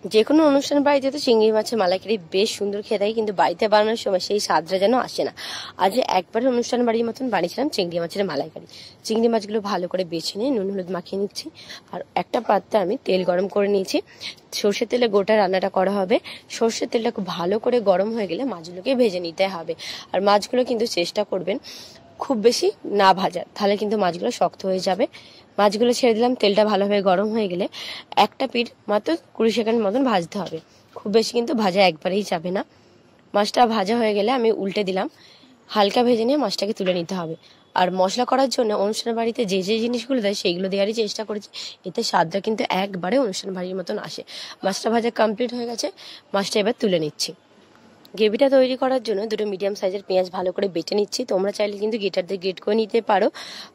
যে কোনো অনুষ্ঠান বাড়িতে তো চিংড়ি মাছের মালাইকারি বেশ সুন্দর খেতে হয়, কিন্তু বাড়িতে বানানোর সময় সেই স্বাদটা যেন আসে না। আজ একবার অনুষ্ঠান বাড়ির মতন বানিয়েছিলাম চিংড়ি মাছের মালাইকারি। চিংড়ি মাছগুলো ভালো করে বেছে নিয়ে নুন হলুদ মাখিয়ে নিচ্ছি। আর একটা পাত্রে আমি তেল গরম করে নিয়েছি। সর্ষের তেলে গোটা রান্নাটা করা হবে। সর্ষের তেলটা খুব ভালো করে গরম হয়ে গেলে মাছগুলোকে ভেজে নিতে হবে। আর মাছগুলো কিন্তু চেষ্টা করবেন খুব বেশি না ভাজার, তাহলে কিন্তু মাছগুলো শক্ত হয়ে যাবে। মাছগুলো ছেড়ে দিলাম, তেলটা ভালোভাবে গরম হয়ে গেলে একটা পিঠ মাত্র 20 সেকেন্ড মতন ভাজতে হবে। খুব বেশি কিন্তু ভাজা একবারেই যাবে না। মাছটা ভাজা হয়ে গেলে আমি উল্টে দিলাম। হালকা ভেজে নিয়ে মাছটাকে তুলে নিতে হবে। আর মশলা করার জন্য অনুষ্ঠান বাড়িতে যে যে জিনিসগুলো দেয় সেইগুলো দেওয়ারই চেষ্টা করেছি, এতে স্বাদটা কিন্তু একবারে অনুষ্ঠান বাড়ির মতন আসে। মাছটা ভাজা কমপ্লিট হয়ে গেছে, মাছটা এবার তুলে নিচ্ছি। গ্রেভিটা তৈরি করার জন্য দুটো মিডিয়াম সাইজের পেঁয়াজ ভালো করে বেটে নিচ্ছি। তোমরা চাইলে কিন্তু গ্রেটার দিয়ে গ্রেট করে নিতে পারো।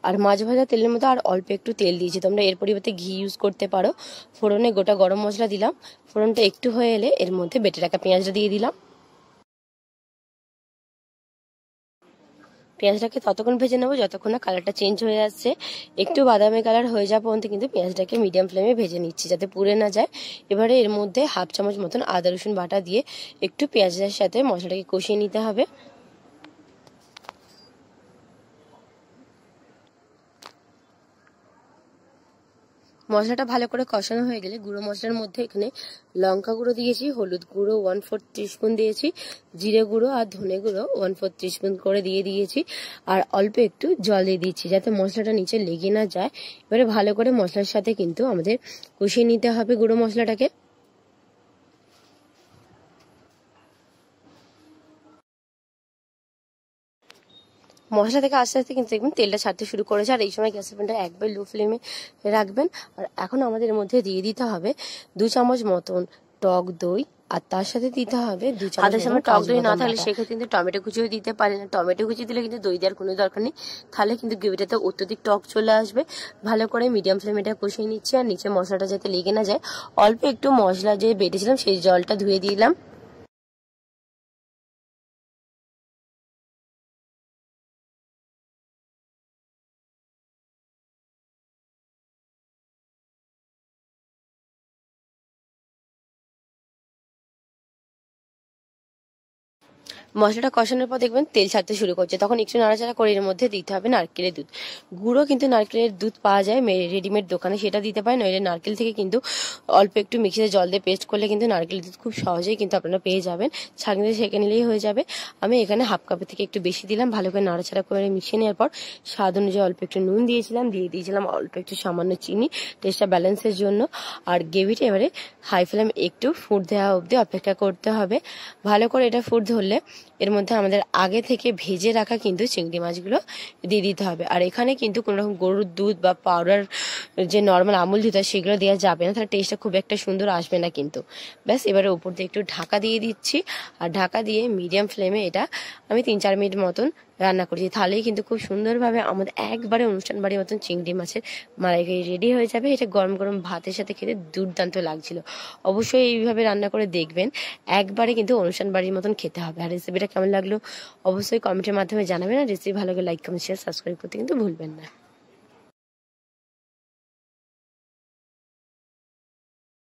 আর মাছ ভাজা তেলের মধ্যে আর অল্প একটু তেল দিয়েছি, তোমরা এর পরিবর্তে ঘি ইউজ করতে পারো। ফোড়নে গোটা গরম মশলা দিলাম। ফোড়নটা একটু হয়ে এলে এর মধ্যে বেটে রাখা পেঁয়াজটা দিয়ে দিলাম। পেঁয়াজটাকে ততক্ষণ ভেজে নেবো যতক্ষণ না কালারটা চেঞ্জ হয়ে আসছে। একটু বাদামি কালার হয়ে যাওয়া পর্যন্ত কিন্তু পেঁয়াজটাকে মিডিয়াম ফ্লেমে ভেজে নিচ্ছি যাতে পুড়ে না যায়। এবারে এর মধ্যে হাফ চামচ মতন আদা রসুন বাটা দিয়ে একটু পেঁয়াজের সাথে মশলাটাকে কষিয়ে নিতে হবে। মশলাটা ভালো করে কষানো হয়ে গেলে গুঁড়ো মশলার মধ্যে এখানে লঙ্কা গুঁড়ো দিয়েছি, হলুদ গুঁড়ো 1/4 টিস্পুন দিয়েছি, জিরে গুঁড়ো আর ধনে গুঁড়ো 1/4 টিস্পুন করে দিয়ে দিয়েছি। আর অল্প একটু জল দিয়ে দিচ্ছি যাতে মশলাটা নিচে লেগে না যায়। এবারে ভালো করে মশলার সাথে কিন্তু আমাদের কষিয়ে নিতে হবে গুঁড়ো মশলাটাকে। মশলা থেকে আস্তে আস্তে কিন্তু দেখবেন তেলটা ছাড়তে শুরু করেছে। আর এই সময় গ্যাসের ফ্লেমটা একবার লো ফ্লেমে রাখবেন। আর এখন আমাদের এর মধ্যে দিয়ে দিতে হবে 2 চামচ মতন টক দই। আর তার সাথে দিতে হবে 2 চামচ। আদার সময় টক দই না থাকলে সেক্ষেত্রে কিন্তু টমেটো কুচিও দিতে পারেন। টমেটো কুচি দিলে কিন্তু দই দেওয়ার কোনো দরকার নেই, তাহলে কিন্তু গ্রেভিটাতে অত্যধিক টক চলে আসবে। ভালো করে মিডিয়াম ফ্লেমে এটা কষিয়ে নিচ্ছি। আর নিচে মশলাটা যাতে লেগে না যায় অল্প একটু মশলা যে বেটেছিলাম সেই জলটা ধুয়ে দিলাম। মশলাটা কষানোর পর দেখবেন তেল ছাড়তে শুরু করছে, তখন একটু নাড়াচাড়া করে এর মধ্যে দিতে হবে নারকেলের দুধ। গুঁড়ো কিন্তু নারকেলের দুধ পাওয়া যায় রেডিমেড দোকানে, সেটা দিতে পারেন। নইলে নারকেল থেকে কিন্তু অল্প একটু মিক্সিতে জল দিয়ে পেস্ট করলে কিন্তু নারকেলের দুধ খুব সহজেই কিন্তু আপনারা পেয়ে যাবেন। ছাঁকনিতে সেঁকে নিলেই হয়ে যাবে। আমি এখানে হাফ কাপের থেকে একটু বেশি দিলাম। ভালো করে নাড়াচাড়া করে মিশিয়ে নেওয়ার পর স্বাদ অনুযায়ী অল্প একটু নুন দিয়েছিলাম, দিয়ে দিয়েছিলাম অল্প একটু সামান্য চিনি টেস্টটা ব্যালেন্সের জন্য। আর গ্রেভিটা এবারে হাই ফ্লেম একটু ফুট দেওয়া অবধি অপেক্ষা করতে হবে। ভালো করে এটা ফুট ধরলে এর মধ্যে আমাদের আগে থেকে ভেজে রাখা কিন্তু চিংড়ি মাছগুলো দিয়ে দিতে হবে। আর এখানে কিন্তু কোনো রকম গরুর দুধ বা পাউডার যে নর্মাল আমুল দুধ হয় সেগুলো দেওয়া যাবে না, তাহলে টেস্টটা খুব একটা সুন্দর আসবে না কিন্তু। ব্যাস এবারে উপর দিয়ে একটু ঢাকা দিয়ে দিচ্ছি। আর ঢাকা দিয়ে মিডিয়াম ফ্লেমে এটা আমি 3-4 মিনিট মতন রান্না করছি, তাহলেই কিন্তু খুব সুন্দরভাবে আমাদের একবারে অনুষ্ঠান বাড়ির মতন চিংড়ি মাছের মালাইকারি রেডি হয়ে যাবে। এটা গরম গরম ভাতের সাথে খেতে দুর্দান্ত লাগছিল। অবশ্যই এইভাবে রান্না করে দেখবেন, একবারে কিন্তু অনুষ্ঠান বাড়ির মতন খেতে হবে। আর রেসিপিটা কেমন লাগলো অবশ্যই কমেন্টের মাধ্যমে জানাবেন। আর রেসিপি ভালো লাগলে লাইক কমেন্ট শেয়ার সাবস্ক্রাইব করতে কিন্তু ভুলবেন না।